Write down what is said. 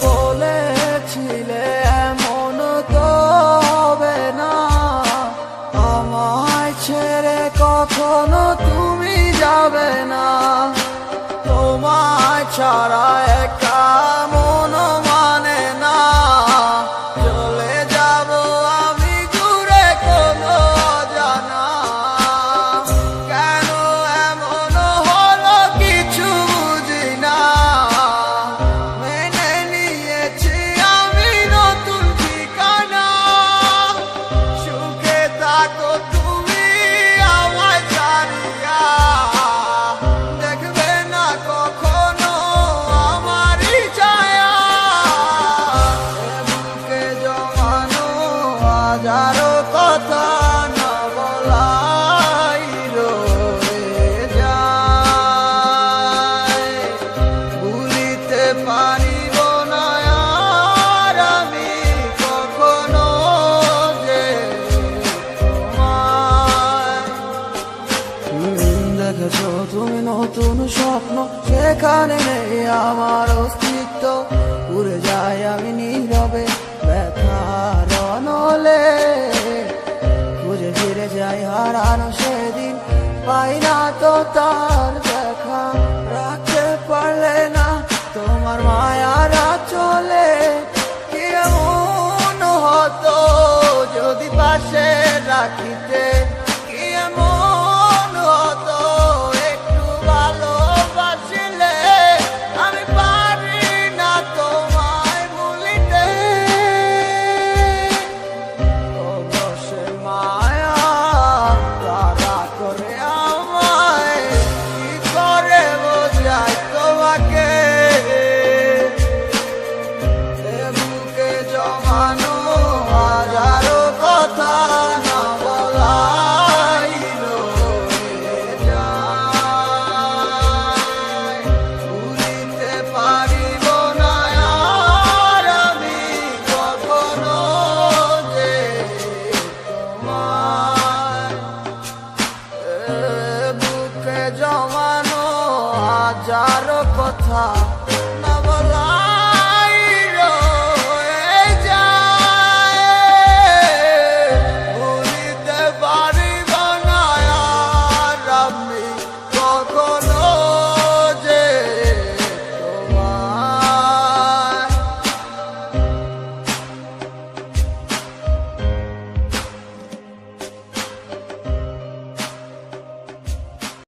বলেছিলে এমন তো হবে না, আমায় ছেড়ে কখনো তুমি যাবে না। তোমায় ছাড়া একা মন মানে না, চলে যাব আমি দূরে কোনো অজানা। কেন এমন হলো কিছু বুঝি না, মেনে নিয়েছি আমি নতুন ঠিকানা। সুখে থাকো তুমি আমায় ছাড়িয়া, দেখবে না কখনো আমারই ছায়া। বুকে জমানো হাজারো কথা না বলাই রয়ে যায়, ভুলিতে পারিব না আর আমি কখনো যে তোমায়। দেখেছো তুমি নতুন স্বপ্ন, সেখানে নেই আমার অস্তিত্ব। উড়ে যাই আমি নীরবে ব্যথার অনলে, খুঁজে ফিরে যাই হারানো সেদিন, পাই না তো তার দেখা। রাখতে পারলে না তোমার মায়ারা চলে, কি এমন হতো যদি পাশে রাখিত